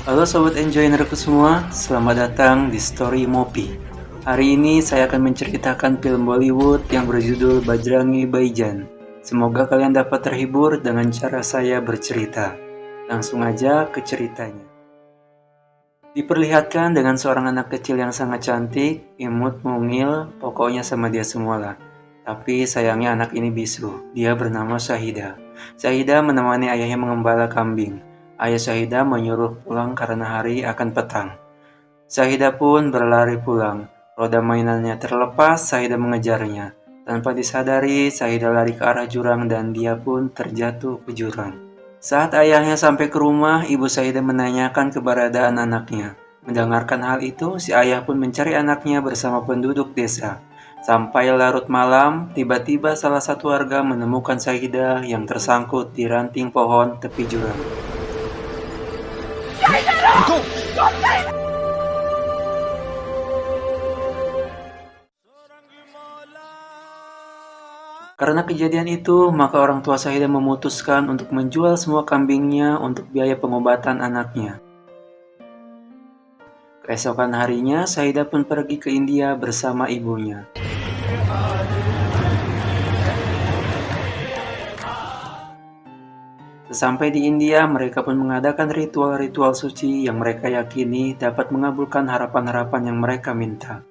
Halo Sobat Enjoynerku semua, selamat datang di Story Mopi. Hari ini saya akan menceritakan film Bollywood yang berjudul Bajrangi Bhaijaan. Semoga kalian dapat terhibur dengan cara saya bercerita. Langsung aja ke ceritanya. Diperlihatkan dengan seorang anak kecil yang sangat cantik, imut, mungil, pokoknya sama dia semualah. Tapi sayangnya anak ini bisu, dia bernama Syahida. Syahida menemani ayahnya mengembala kambing. Ayah Syahida menyuruh pulang karena hari akan petang. Syahida pun berlari pulang. Roda mainannya terlepas, Syahida mengejarnya. Tanpa disadari, Syahida lari ke arah jurang dan dia pun terjatuh ke jurang. Saat ayahnya sampai ke rumah, ibu Syahida menanyakan keberadaan anaknya. Mendengarkan hal itu, si ayah pun mencari anaknya bersama penduduk desa. Sampai larut malam, tiba-tiba salah satu warga menemukan Syahida yang tersangkut di ranting pohon tepi jurang. Karena kejadian itu, maka orang tua Syahida memutuskan untuk menjual semua kambingnya untuk biaya pengobatan anaknya. Keesokan harinya, Syahida pun pergi ke India bersama ibunya. Sesampai di India, mereka pun mengadakan ritual-ritual suci yang mereka yakini dapat mengabulkan harapan-harapan yang mereka minta.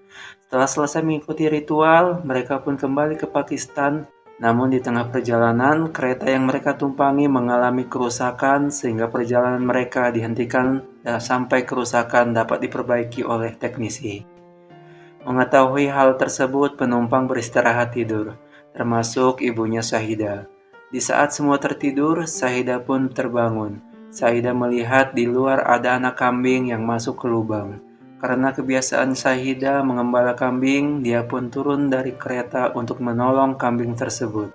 Setelah selesai mengikuti ritual, mereka pun kembali ke Pakistan. Namun di tengah perjalanan, kereta yang mereka tumpangi mengalami kerusakan sehingga perjalanan mereka dihentikan sampai kerusakan dapat diperbaiki oleh teknisi. Mengetahui hal tersebut, penumpang beristirahat tidur, termasuk ibunya Syahida. Di saat semua tertidur, Syahida pun terbangun. Syahida melihat di luar ada anak kambing yang masuk ke lubang. Karena kebiasaan Syahida mengembala kambing, dia pun turun dari kereta untuk menolong kambing tersebut.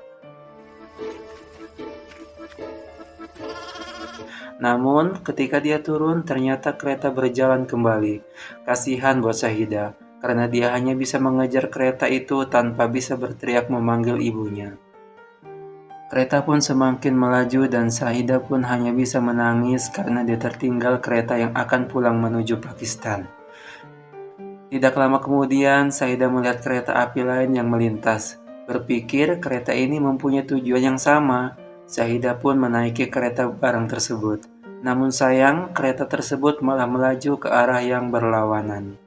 Namun, ketika dia turun, ternyata kereta berjalan kembali. Kasihan buat Syahida, karena dia hanya bisa mengejar kereta itu tanpa bisa berteriak memanggil ibunya. Kereta pun semakin melaju dan Syahida pun hanya bisa menangis karena dia tertinggal kereta yang akan pulang menuju Pakistan. Tidak lama kemudian, Syahida melihat kereta api lain yang melintas. Berpikir kereta ini mempunyai tujuan yang sama. Syahida pun menaiki kereta barang tersebut. Namun sayang, kereta tersebut malah melaju ke arah yang berlawanan.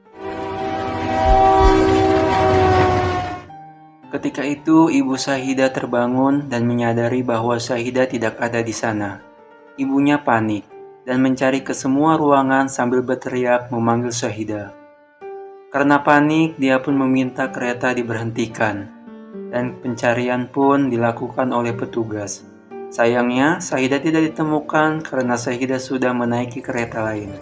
Ketika itu, ibu Syahida terbangun dan menyadari bahwa Syahida tidak ada di sana. Ibunya panik dan mencari ke semua ruangan sambil berteriak memanggil Syahida. Karena panik, dia pun meminta kereta diberhentikan, dan pencarian pun dilakukan oleh petugas. Sayangnya, Syahida tidak ditemukan karena Syahida sudah menaiki kereta lain.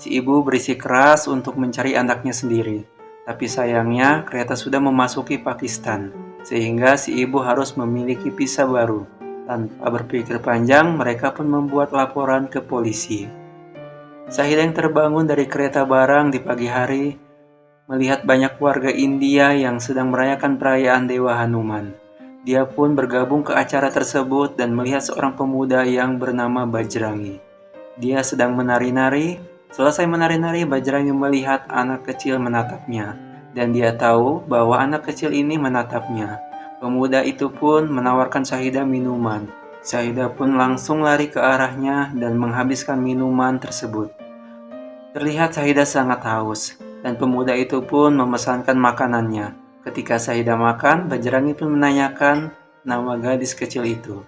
Si ibu bersikeras untuk mencari anaknya sendiri, tapi sayangnya kereta sudah memasuki Pakistan, sehingga si ibu harus memiliki visa baru. Tanpa berpikir panjang, mereka pun membuat laporan ke polisi. Syahida yang terbangun dari kereta barang di pagi hari, melihat banyak warga India yang sedang merayakan perayaan Dewa Hanuman. Dia pun bergabung ke acara tersebut dan melihat seorang pemuda yang bernama Bajrangi. Dia sedang menari-nari. Selesai menari-nari, Bajrangi melihat anak kecil menatapnya, dan dia tahu bahwa anak kecil ini menatapnya. Pemuda itu pun menawarkan Syahida minuman. Syahida pun langsung lari ke arahnya dan menghabiskan minuman tersebut. Terlihat Syahida sangat haus, dan pemuda itu pun memesankan makanannya. Ketika Syahida makan, Bajrangi pun menanyakan nama gadis kecil itu.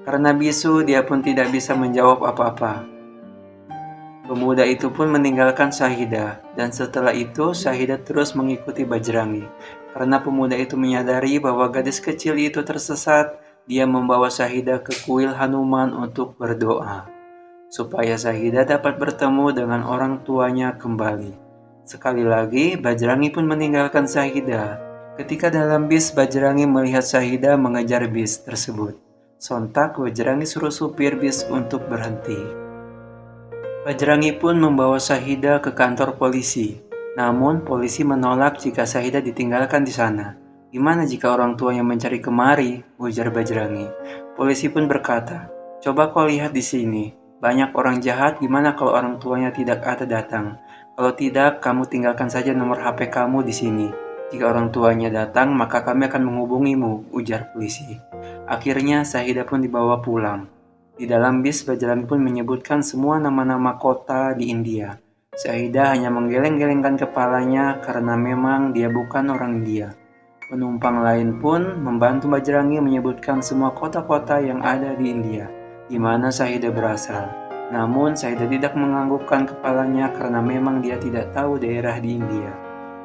Karena bisu, dia pun tidak bisa menjawab apa-apa. Pemuda itu pun meninggalkan Syahida, dan setelah itu Syahida terus mengikuti Bajrangi. Karena pemuda itu menyadari bahwa gadis kecil itu tersesat, dia membawa Syahida ke kuil Hanuman untuk berdoa, supaya Syahida dapat bertemu dengan orang tuanya kembali. Sekali lagi, Bajrangi pun meninggalkan Syahida. Ketika dalam bis, Bajrangi melihat Syahida mengejar bis tersebut. Sontak, Bajrangi suruh supir bis untuk berhenti. Bajrangi pun membawa Syahida ke kantor polisi. Namun, polisi menolak jika Syahida ditinggalkan di sana. Gimana jika orang tuanya mencari kemari? Ujar Bajrangi. Polisi pun berkata, Coba kau lihat di sini. Banyak orang jahat, gimana kalau orang tuanya tidak ada datang? Kalau tidak, kamu tinggalkan saja nomor HP kamu di sini. Jika orang tuanya datang, maka kami akan menghubungimu, ujar polisi. Akhirnya, Sahida pun dibawa pulang. Di dalam bis, Bajrami pun menyebutkan semua nama-nama kota di India. Sahida hanya menggeleng-gelengkan kepalanya karena memang dia bukan orang India. Penumpang lain pun membantu Bajrangi menyebutkan semua kota-kota yang ada di India, di mana Sahida berasal. Namun Sahida tidak menganggukkan kepalanya karena memang dia tidak tahu daerah di India.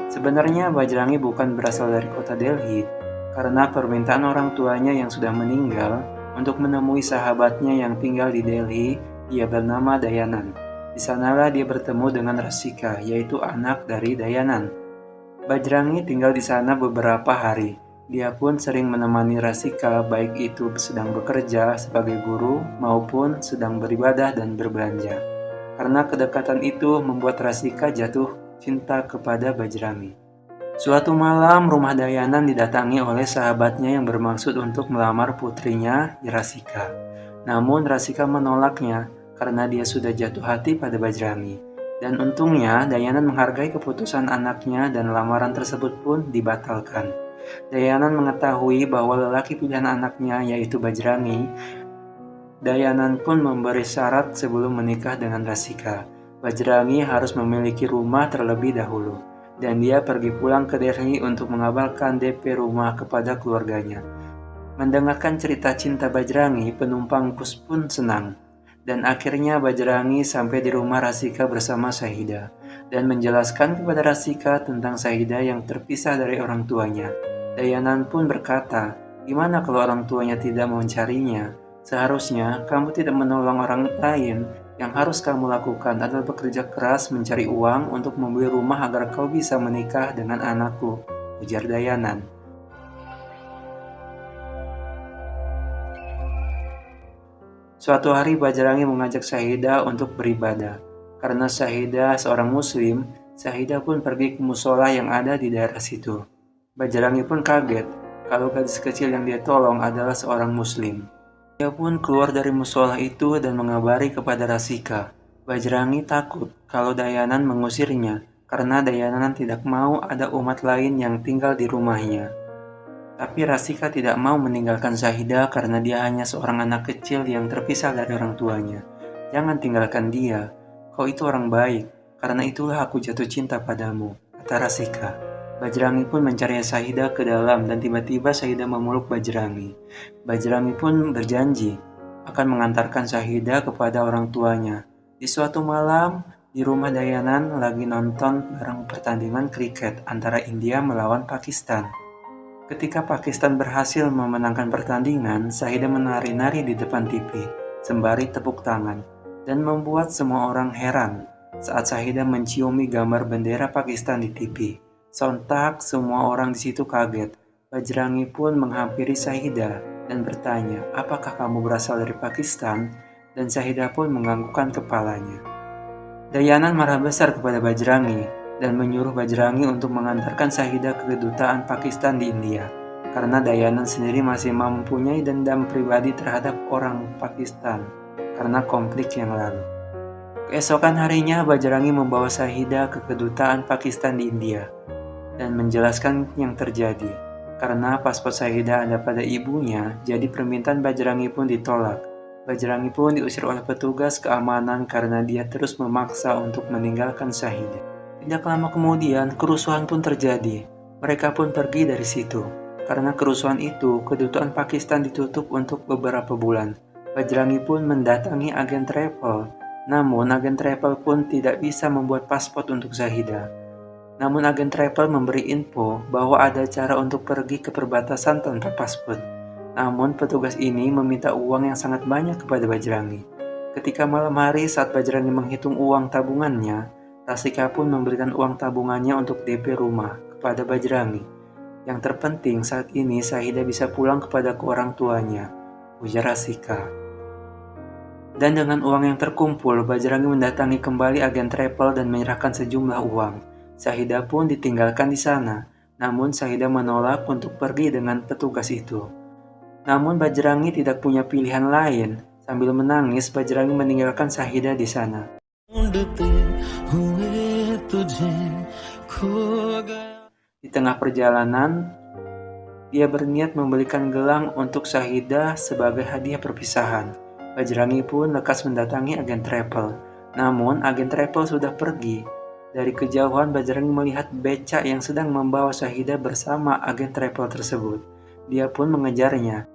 Sebenarnya Bajrangi bukan berasal dari kota Delhi, karena permintaan orang tuanya yang sudah meninggal untuk menemui sahabatnya yang tinggal di Delhi, dia bernama Dayanan. Di sanalah dia bertemu dengan Rasika, yaitu anak dari Dayanan. Bajrangi tinggal di sana beberapa hari. Dia pun sering menemani Rasika baik itu sedang bekerja sebagai guru maupun sedang beribadah dan berbelanja. Karena kedekatan itu membuat Rasika jatuh cinta kepada Bajrangi. Suatu malam, rumah Dayanan didatangi oleh sahabatnya yang bermaksud untuk melamar putrinya, Rasika. Namun Rasika menolaknya karena dia sudah jatuh hati pada Bajrangi. Dan untungnya, Dayanan menghargai keputusan anaknya dan lamaran tersebut pun dibatalkan. Dayanan mengetahui bahwa lelaki pilihan anaknya yaitu Bajrangi. Dayanan pun memberi syarat sebelum menikah dengan Rasika. Bajrangi harus memiliki rumah terlebih dahulu, dan dia pergi pulang ke Delhi untuk mengabalkan DP rumah kepada keluarganya. Mendengarkan cerita cinta Bajrangi, penumpang bus pun senang. Dan akhirnya Bajrangi sampai di rumah Rasika bersama Sahida dan menjelaskan kepada Rasika tentang Sahida yang terpisah dari orang tuanya. Dayanan pun berkata, "Gimana kalau orang tuanya tidak mencarinya? Seharusnya kamu tidak menolong orang lain. Yang harus kamu lakukan adalah bekerja keras mencari uang untuk membeli rumah agar kau bisa menikah dengan anakku," ujar Dayanan. Suatu hari Bajrangi mengajak Sahida untuk beribadah. Karena Sahida seorang muslim, Sahida pun pergi ke musola yang ada di daerah situ. Bajrangi pun kaget kalau gadis kecil yang dia tolong adalah seorang muslim. Dia pun keluar dari musola itu dan mengabari kepada Rasika. Bajrangi takut kalau Dayanan mengusirnya karena Dayanan tidak mau ada umat lain yang tinggal di rumahnya. Tapi Rasika tidak mau meninggalkan Sahida karena dia hanya seorang anak kecil yang terpisah dari orang tuanya. "Jangan tinggalkan dia, kau itu orang baik, karena itulah aku jatuh cinta padamu," kata Rasika. Bajrangi pun mencari Sahida ke dalam dan tiba-tiba Sahida memeluk Bajrangi. Bajrangi pun berjanji akan mengantarkan Sahida kepada orang tuanya. Di suatu malam, di rumah Dayanan lagi nonton bareng pertandingan kriket antara India melawan Pakistan. Ketika Pakistan berhasil memenangkan pertandingan, Sahida menari-nari di depan TV, sembari tepuk tangan, dan membuat semua orang heran saat Sahida menciumi gambar bendera Pakistan di TV. Sontak semua orang di situ kaget. Bajrangi pun menghampiri Sahida dan bertanya, "Apakah kamu berasal dari Pakistan?" Dan Sahida pun menganggukkan kepalanya. Dayanan marah besar kepada Bajrangi dan menyuruh Bajrangi untuk mengantarkan Sahida ke kedutaan Pakistan di India, karena Dayanan sendiri masih mempunyai dendam pribadi terhadap orang Pakistan karena konflik yang lalu. Keesokan harinya, Bajrangi membawa Sahida ke kedutaan Pakistan di India dan menjelaskan yang terjadi. Karena paspor Sahida ada pada ibunya, jadi permintaan Bajrangi pun ditolak. Bajrangi pun diusir oleh petugas keamanan karena dia terus memaksa untuk meninggalkan Sahida. Tidak lama kemudian, kerusuhan pun terjadi. Mereka pun pergi dari situ. Karena kerusuhan itu, kedutaan Pakistan ditutup untuk beberapa bulan. Bajrangi pun mendatangi agen travel. Namun, agen travel pun tidak bisa membuat paspor untuk Sahida. Namun, agen travel memberi info bahwa ada cara untuk pergi ke perbatasan tanpa paspor. Namun, petugas ini meminta uang yang sangat banyak kepada Bajrangi. Ketika malam hari saat Bajrangi menghitung uang tabungannya, Rasika pun memberikan uang tabungannya untuk DP rumah kepada Bajrangi. Yang terpenting saat ini Sahida bisa pulang kepada orang tuanya, ujar Rasika. Dan dengan uang yang terkumpul, Bajrangi mendatangi kembali agen travel dan menyerahkan sejumlah uang. Sahida pun ditinggalkan di sana, namun Sahida menolak untuk pergi dengan petugas itu. Namun Bajrangi tidak punya pilihan lain. Sambil menangis, Bajrangi meninggalkan Sahida di sana. Di tengah perjalanan, dia berniat membelikan gelang untuk Sahida sebagai hadiah perpisahan. Bajrangi pun lekas mendatangi agen travel. Namun, agen travel sudah pergi. Dari kejauhan, Bajrangi melihat becak yang sedang membawa Sahida bersama agen travel tersebut. Dia pun mengejarnya.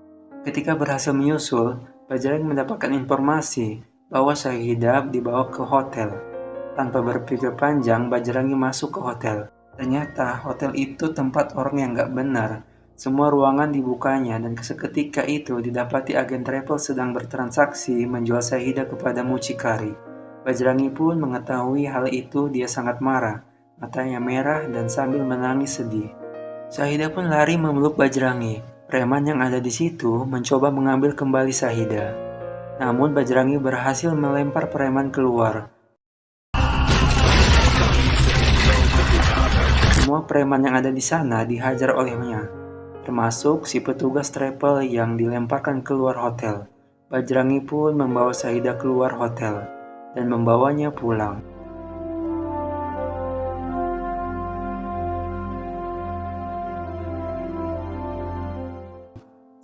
Ketika berhasil menyusul, Bajrangi mendapatkan informasi bahwa Sahida dibawa ke hotel. Tanpa berpikir panjang, Bajrangi masuk ke hotel. Ternyata hotel itu tempat orang yang gak benar. Semua ruangan dibukanya dan seketika itu didapati agen travel sedang bertransaksi menjual Sahida kepada mucikari. Bajrangi pun mengetahui hal itu, dia sangat marah. Matanya merah dan sambil menangis sedih. Sahida pun lari memeluk Bajrangi. Preman yang ada di situ mencoba mengambil kembali Sahida. Namun Bajrangi berhasil melempar preman keluar. Semua preman yang ada di sana dihajar olehnya, termasuk si petugas travel yang dilemparkan keluar hotel. Bajrangi pun membawa Sahida keluar hotel dan membawanya pulang.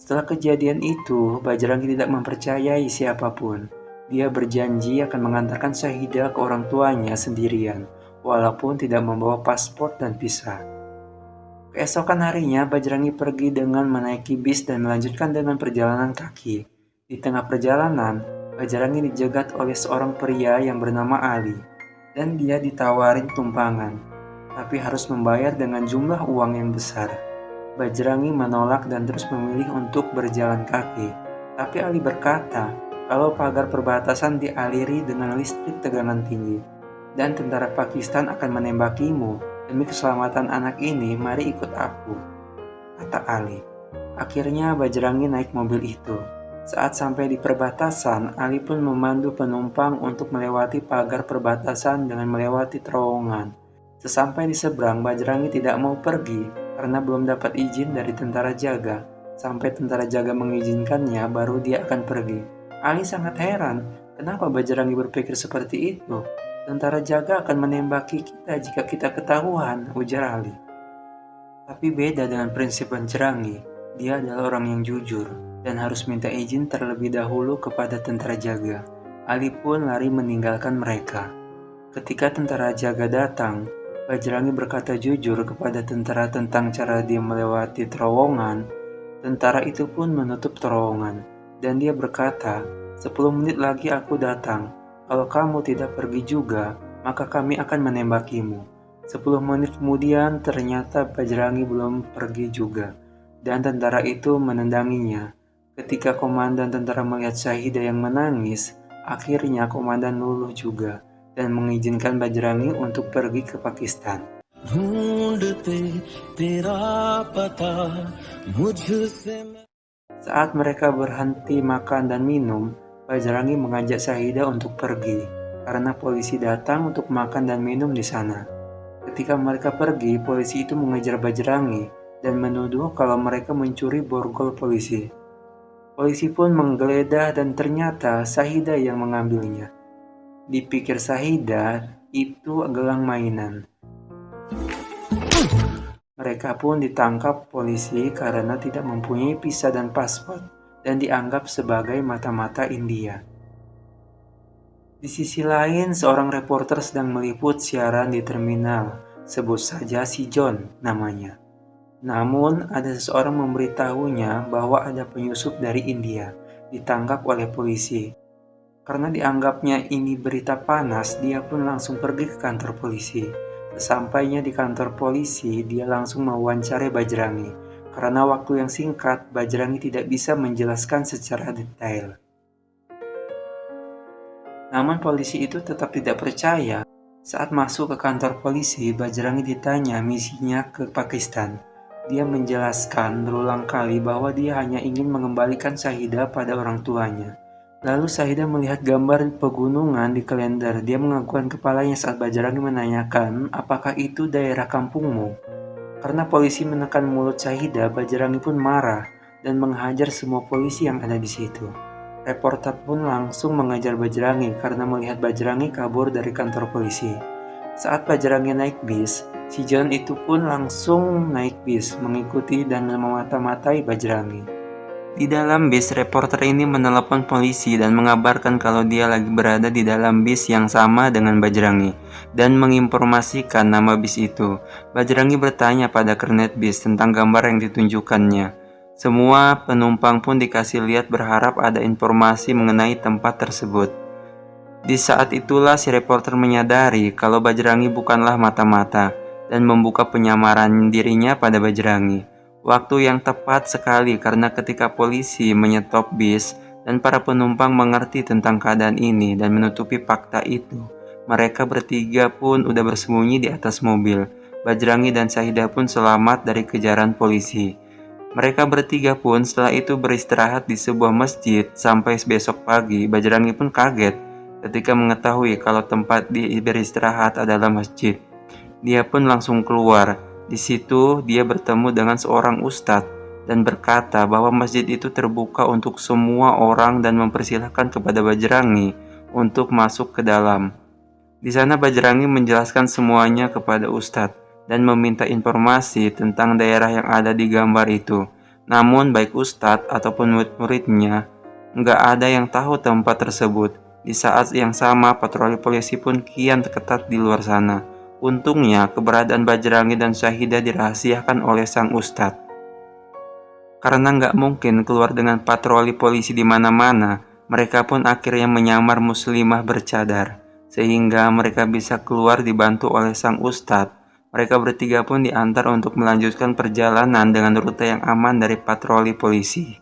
Setelah kejadian itu, Bajrangi tidak mempercayai siapapun. Dia berjanji akan mengantarkan Sahida ke orang tuanya sendirian, walaupun tidak membawa paspor dan visa. Keesokan harinya, Bajrangi pergi dengan menaiki bis dan melanjutkan dengan perjalanan kaki. Di tengah perjalanan, Bajrangi dijegat oleh seorang pria yang bernama Ali, dan dia ditawarin tumpangan, tapi harus membayar dengan jumlah uang yang besar. Bajrangi menolak dan terus memilih untuk berjalan kaki. Tapi Ali berkata kalau pagar perbatasan dialiri dengan listrik tegangan tinggi dan tentara Pakistan akan menembakimu. Demi keselamatan anak ini, mari ikut aku, kata Ali. Akhirnya Bajrangi naik mobil itu. Saat sampai di perbatasan, Ali pun memandu penumpang untuk melewati pagar perbatasan dengan melewati terowongan. Sesampai di seberang, Bajrangi tidak mau pergi karena belum dapat izin dari tentara jaga. Sampai tentara jaga mengizinkannya, baru dia akan pergi. Ali sangat heran, kenapa Bajrangi berpikir seperti itu? Tentara jaga akan menembaki kita jika kita ketahuan, ujar Ali. Tapi beda dengan prinsip Bajrangi, dia adalah orang yang jujur dan harus minta izin terlebih dahulu kepada tentara jaga. Ali pun lari meninggalkan mereka. Ketika tentara jaga datang, Bajrangi berkata jujur kepada tentara tentang cara dia melewati terowongan. Tentara itu pun menutup terowongan, dan dia berkata, 10 menit lagi aku datang. Kalau kamu tidak pergi juga, maka kami akan menembakimu. 10 menit kemudian ternyata Bajrangi belum pergi juga, dan tentara itu menendanginya. Ketika komandan tentara melihat Sahida yang menangis, akhirnya komandan luluh juga dan mengizinkan Bajrangi untuk pergi ke Pakistan. Saat mereka berhenti makan dan minum, Bajrangi mengajak Sahida untuk pergi karena polisi datang untuk makan dan minum di sana. Ketika mereka pergi, polisi itu mengejar Bajrangi dan menuduh kalau mereka mencuri borgol polisi. Polisi pun menggeledah dan ternyata Sahida yang mengambilnya. Dipikir Sahida itu gelang mainan. Mereka pun ditangkap polisi karena tidak mempunyai visa dan paspor dan dianggap sebagai mata-mata India. Di sisi lain, seorang reporter sedang meliput siaran di terminal, sebut saja si John namanya. Namun, ada seseorang memberitahunya bahwa ada penyusup dari India ditangkap oleh polisi. Karena dianggapnya ini berita panas, dia pun langsung pergi ke kantor polisi. Sesampainya di kantor polisi, dia langsung mewawancarai Bajrangi. Karena waktu yang singkat, Bajrangi tidak bisa menjelaskan secara detail. Namun polisi itu tetap tidak percaya. Saat masuk ke kantor polisi, Bajrangi ditanya misinya ke Pakistan. Dia menjelaskan berulang kali bahwa dia hanya ingin mengembalikan Sahida pada orang tuanya. Lalu Sahida melihat gambar pegunungan di kalender. Dia menganggukkan kepalanya saat Bajrangi menanyakan, apakah itu daerah kampungmu? Karena polisi menekan mulut Sahida, Bajrangi pun marah dan menghajar semua polisi yang ada di situ. Reporter pun langsung mengejar Bajrangi karena melihat Bajrangi kabur dari kantor polisi. Saat Bajrangi naik bis, si John itu pun langsung naik bis, mengikuti dan memata-matai Bajrangi. Di dalam bis, reporter ini menelepon polisi dan mengabarkan kalau dia lagi berada di dalam bis yang sama dengan Bajrangi dan menginformasikan nama bis itu. Bajrangi bertanya pada kernet bis tentang gambar yang ditunjukkannya. Semua penumpang pun dikasih lihat berharap ada informasi mengenai tempat tersebut. Di saat itulah si reporter menyadari kalau Bajrangi bukanlah mata-mata dan membuka penyamaran dirinya pada Bajrangi. Waktu yang tepat sekali karena ketika polisi menyetop bis dan para penumpang mengerti tentang keadaan ini dan menutupi fakta itu, mereka bertiga pun udah bersembunyi di atas mobil. Bajrangi dan Syahidah pun selamat dari kejaran polisi. Mereka bertiga pun setelah itu beristirahat di sebuah masjid sampai besok pagi. Bajrangi pun kaget ketika mengetahui kalau tempat dia beristirahat adalah masjid. Dia pun langsung keluar. Di situ dia bertemu dengan seorang ustadz dan berkata bahwa masjid itu terbuka untuk semua orang dan mempersilahkan kepada Bajrangi untuk masuk ke dalam. Di sana Bajrangi menjelaskan semuanya kepada ustadz dan meminta informasi tentang daerah yang ada di gambar itu. Namun baik ustadz ataupun murid-muridnya nggak ada yang tahu tempat tersebut. Di saat yang sama patroli polisi pun kian ketat di luar sana. Untungnya keberadaan Bajrangi dan Syahidah dirahasiakan oleh sang ustadz. Karena nggak mungkin keluar dengan patroli polisi di mana-mana, mereka pun akhirnya menyamar muslimah bercadar, sehingga mereka bisa keluar dibantu oleh sang ustadz. Mereka bertiga pun diantar untuk melanjutkan perjalanan dengan rute yang aman dari patroli polisi.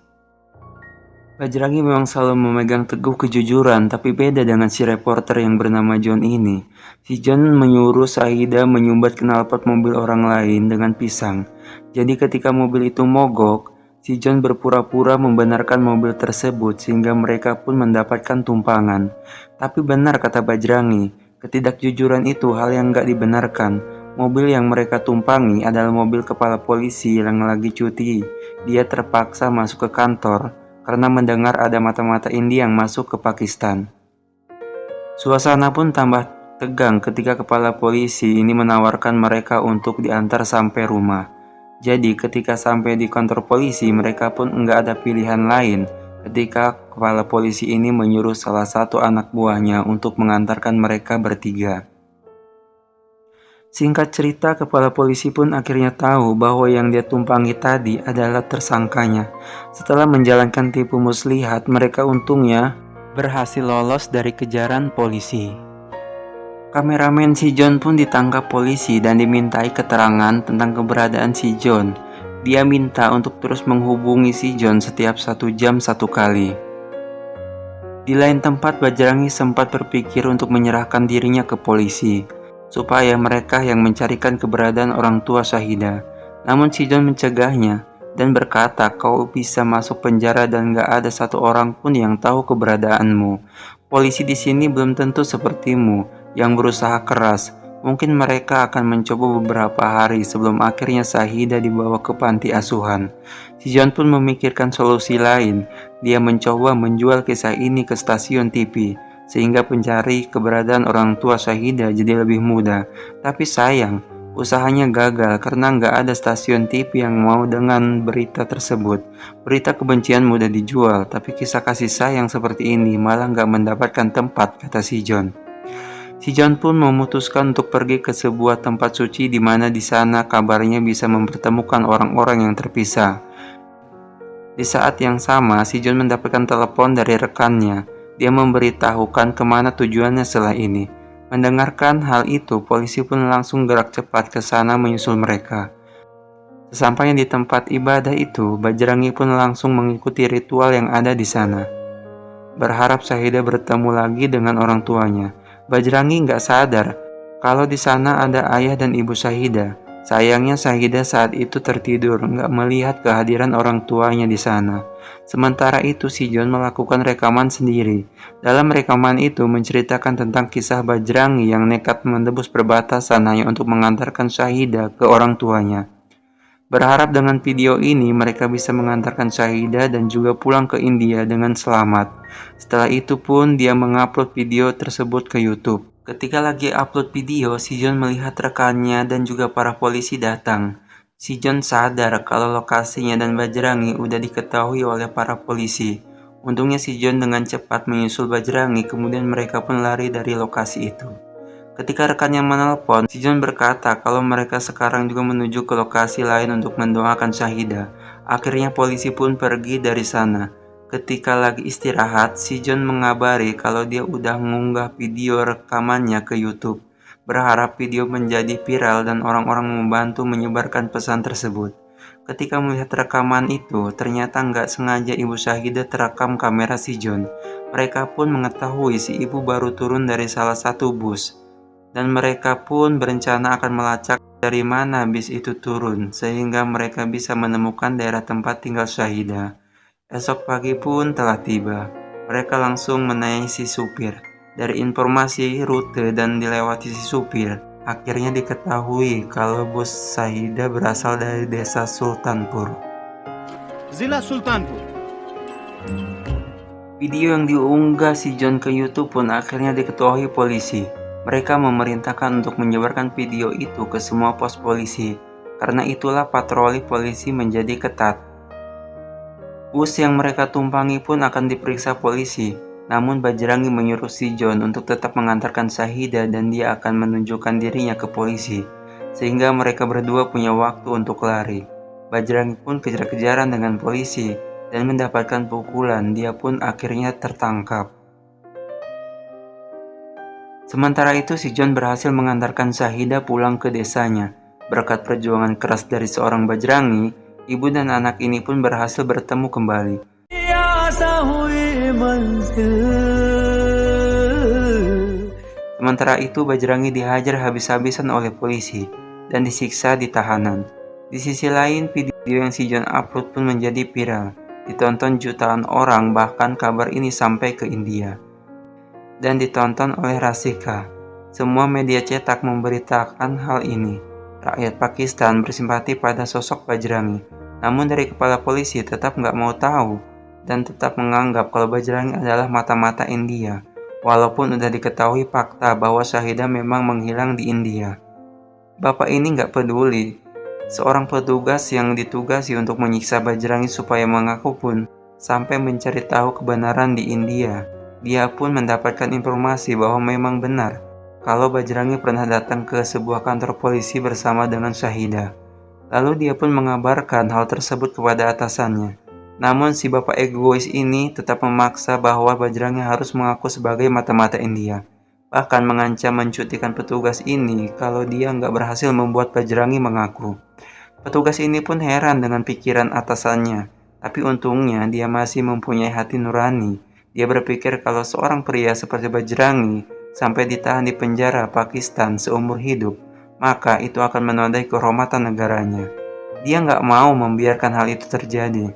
Bajrangi memang selalu memegang teguh kejujuran, tapi beda dengan si reporter yang bernama John ini. Si John menyuruh Syahidah menyumbat knalpot mobil orang lain dengan pisang. Jadi ketika mobil itu mogok, si John berpura-pura membenarkan mobil tersebut sehingga mereka pun mendapatkan tumpangan. Tapi benar kata Bajrangi, ketidakjujuran itu hal yang gak dibenarkan. Mobil yang mereka tumpangi adalah mobil kepala polisi yang lagi cuti. Dia terpaksa masuk ke kantor karena mendengar ada mata-mata India yang masuk ke Pakistan. Suasana pun tambah tegang ketika kepala polisi ini menawarkan mereka untuk diantar sampai rumah. Jadi ketika sampai di kantor polisi, mereka pun enggak ada pilihan lain ketika kepala polisi ini menyuruh salah satu anak buahnya untuk mengantarkan mereka bertiga. Singkat cerita, kepala polisi pun akhirnya tahu bahwa yang dia tumpangi tadi adalah tersangkanya. Setelah menjalankan tipu muslihat, mereka untungnya berhasil lolos dari kejaran polisi. Kameramen si John pun ditangkap polisi dan dimintai keterangan tentang keberadaan si John. Dia minta untuk terus menghubungi si John setiap 1 jam 1 kali. Di lain tempat, Bajrangi sempat berpikir untuk menyerahkan dirinya ke polisi, supaya mereka yang mencarikan keberadaan orang tua Syahidah. Namun si John mencegahnya dan berkata, kau bisa masuk penjara dan gak ada satu orang pun yang tahu keberadaanmu. Polisi di sini belum tentu sepertimu yang berusaha keras. Mungkin mereka akan mencoba beberapa hari sebelum akhirnya Syahidah dibawa ke panti asuhan. Si John pun memikirkan solusi lain. Dia mencoba menjual kisah ini ke stasiun TV, sehingga pencari keberadaan orang tua Syahidah jadi lebih mudah. Tapi sayang, usahanya gagal karena nggak ada stasiun TV yang mau dengan berita tersebut. Berita kebencian mudah dijual, tapi kisah kasih sayang seperti ini malah nggak mendapatkan tempat, kata si John. Si John pun memutuskan untuk pergi ke sebuah tempat suci di mana di sana kabarnya bisa mempertemukan orang-orang yang terpisah. Di saat yang sama, si John mendapatkan telepon dari rekannya. Dia memberitahukan kemana tujuannya setelah ini. Mendengarkan hal itu, polisi pun langsung gerak cepat ke sana menyusul mereka. Sesampainya di tempat ibadah itu, Bajrangi pun langsung mengikuti ritual yang ada di sana. Berharap Syahidah bertemu lagi dengan orang tuanya. Bajrangi nggak sadar kalau di sana ada ayah dan ibu Syahidah. Sayangnya Syahidah saat itu tertidur, nggak melihat kehadiran orang tuanya di sana. Sementara itu si John melakukan rekaman sendiri. Dalam rekaman itu menceritakan tentang kisah Bajrangi yang nekat menembus perbatasan hanya untuk mengantarkan Syahidah ke orang tuanya. Berharap dengan video ini mereka bisa mengantarkan Syahida dan juga pulang ke India dengan selamat. Setelah itu pun dia mengupload video tersebut ke YouTube. Ketika lagi upload video, si John melihat rekannya dan juga para polisi datang. Si John sadar kalau lokasinya dan Bajrangi udah diketahui oleh para polisi. Untungnya si John dengan cepat menyusul Bajrangi, kemudian mereka pun lari dari lokasi itu. Ketika rekannya menelpon, si John berkata kalau mereka sekarang juga menuju ke lokasi lain untuk mendoakan Syahida. Akhirnya polisi pun pergi dari sana. Ketika lagi istirahat, si John mengabari kalau dia udah mengunggah video rekamannya ke YouTube. Berharap video menjadi viral dan orang-orang membantu menyebarkan pesan tersebut. Ketika melihat rekaman itu, ternyata nggak sengaja ibu Syahida terekam kamera si John. Mereka pun mengetahui si ibu baru turun dari salah satu bus. Dan mereka pun berencana akan melacak dari mana bis itu turun, sehingga mereka bisa menemukan daerah tempat tinggal Syahida. Esok pagi pun telah tiba. Mereka langsung menanyai si supir. Dari informasi rute dan dilewati si supir, akhirnya diketahui kalau bus Syahida berasal dari desa Sultanpur. Zila Sultanpur. Video yang diunggah si John ke YouTube pun akhirnya diketahui polisi. Mereka memerintahkan untuk menyebarkan video itu ke semua pos polisi. Karena itulah patroli polisi menjadi ketat. Bus yang mereka tumpangi pun akan diperiksa polisi. Namun Bajrangi menyuruh si John untuk tetap mengantarkan Syahida dan dia akan menunjukkan dirinya ke polisi. Sehingga mereka berdua punya waktu untuk lari. Bajrangi pun kejar-kejaran dengan polisi dan mendapatkan pukulan. Dia pun akhirnya tertangkap. Sementara itu si John berhasil mengantarkan Syahida pulang ke desanya. Berkat perjuangan keras dari seorang Bajrangi, ibu dan anak ini pun berhasil bertemu kembali. Sementara itu Bajrangi dihajar habis-habisan oleh polisi dan disiksa di tahanan. Di sisi lain, video yang si John upload pun menjadi viral. Ditonton jutaan orang, bahkan kabar ini sampai ke India. Dan ditonton oleh Rasika. Semua media cetak memberitakan hal ini. Rakyat Pakistan bersimpati pada sosok Bajrangi. Namun dari kepala polisi tetap nggak mau tahu dan tetap menganggap kalau Bajrangi adalah mata-mata India. Walaupun udah diketahui fakta bahwa Syahida memang menghilang di India. Bapak ini nggak peduli. Seorang petugas yang ditugasi untuk menyiksa Bajrangi supaya mengaku pun sampai mencari tahu kebenaran di India. Dia pun mendapatkan informasi bahwa memang benar kalau Bajrangi pernah datang ke sebuah kantor polisi bersama dengan Syahida. Lalu dia pun mengabarkan hal tersebut kepada atasannya. Namun si bapak egois ini tetap memaksa bahwa Bajrangi harus mengaku sebagai mata-mata India. Bahkan mengancam mencutikan petugas ini kalau dia nggak berhasil membuat Bajrangi mengaku. Petugas ini pun heran dengan pikiran atasannya. Tapi untungnya dia masih mempunyai hati nurani. Dia berpikir kalau seorang pria seperti Bajrangi sampai ditahan di penjara Pakistan seumur hidup, maka itu akan menodai kehormatan negaranya. Dia nggak mau membiarkan hal itu terjadi.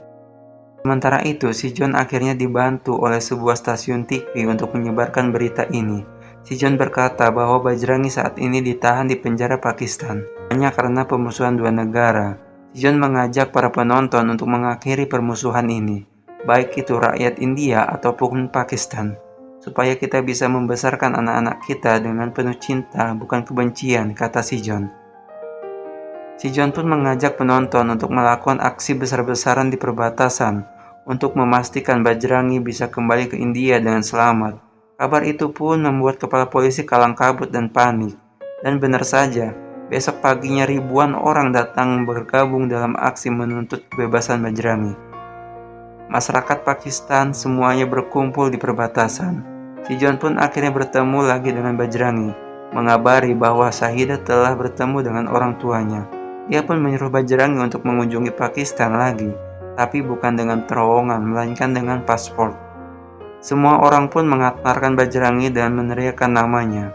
Sementara itu, si John akhirnya dibantu oleh sebuah stasiun TV untuk menyebarkan berita ini. Si John berkata bahwa Bajrangi saat ini ditahan di penjara Pakistan hanya karena permusuhan dua negara. Si John mengajak para penonton untuk mengakhiri permusuhan ini, baik itu rakyat India ataupun Pakistan, supaya kita bisa membesarkan anak-anak kita dengan penuh cinta, bukan kebencian, kata si John. Si John pun mengajak penonton untuk melakukan aksi besar-besaran di perbatasan untuk memastikan Bajrangi bisa kembali ke India dengan selamat. Kabar itu pun membuat kepala polisi kalang kabut dan panik. Dan benar saja, besok paginya ribuan orang datang bergabung dalam aksi menuntut kebebasan Bajrangi. Masyarakat Pakistan semuanya berkumpul di perbatasan. Si John pun akhirnya bertemu lagi dengan Bajrangi, mengabari bahwa Syahida telah bertemu dengan orang tuanya. Dia pun menyuruh Bajrangi untuk mengunjungi Pakistan lagi, tapi bukan dengan terowongan, melainkan dengan paspor. Semua orang pun mengantarkan Bajrangi dan meneriakkan namanya.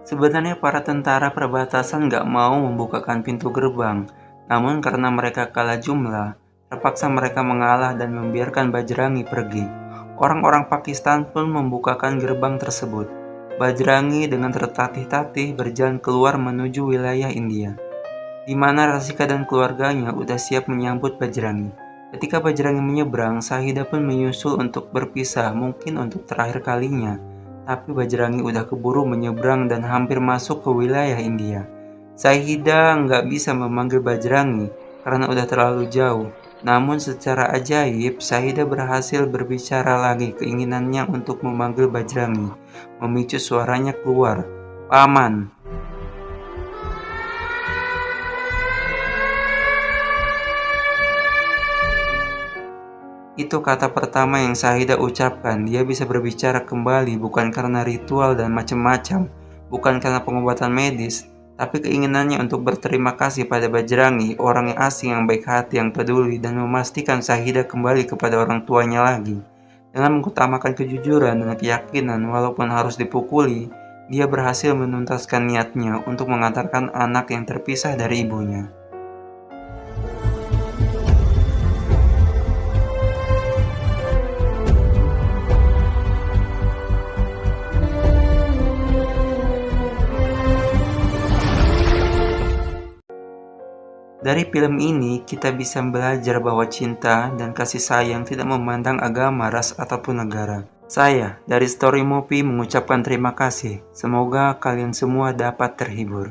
Sebenarnya para tentara perbatasan gak mau membukakan pintu gerbang, namun karena mereka kalah jumlah, terpaksa mereka mengalah dan membiarkan Bajrangi pergi. Orang-orang Pakistan pun membukakan gerbang tersebut. Bajrangi dengan tertatih-tatih berjalan keluar menuju wilayah India, di mana Rasika dan keluarganya udah siap menyambut Bajrangi. Ketika Bajrangi menyeberang, Sahida pun menyusul untuk berpisah, mungkin untuk terakhir kalinya. Tapi Bajrangi udah keburu menyeberang dan hampir masuk ke wilayah India. Sahida nggak bisa memanggil Bajrangi karena udah terlalu jauh. Namun secara ajaib, Sahida berhasil berbicara lagi keinginannya untuk memanggil Bajrangi, memicu suaranya keluar, "Paman." Itu kata pertama yang Sahida ucapkan. Dia bisa berbicara kembali bukan karena ritual dan macam-macam, bukan karena pengobatan medis, tapi keinginannya untuk berterima kasih pada Bajrangi, orang yang asing yang baik hati, yang peduli, dan memastikan Sahida kembali kepada orang tuanya lagi. Dengan mengutamakan kejujuran dan keyakinan walaupun harus dipukuli, dia berhasil menuntaskan niatnya untuk mengantarkan anak yang terpisah dari ibunya. Dari film ini, kita bisa belajar bahwa cinta dan kasih sayang tidak memandang agama, ras, ataupun negara. Saya, dari Story Movie, mengucapkan terima kasih. Semoga kalian semua dapat terhibur.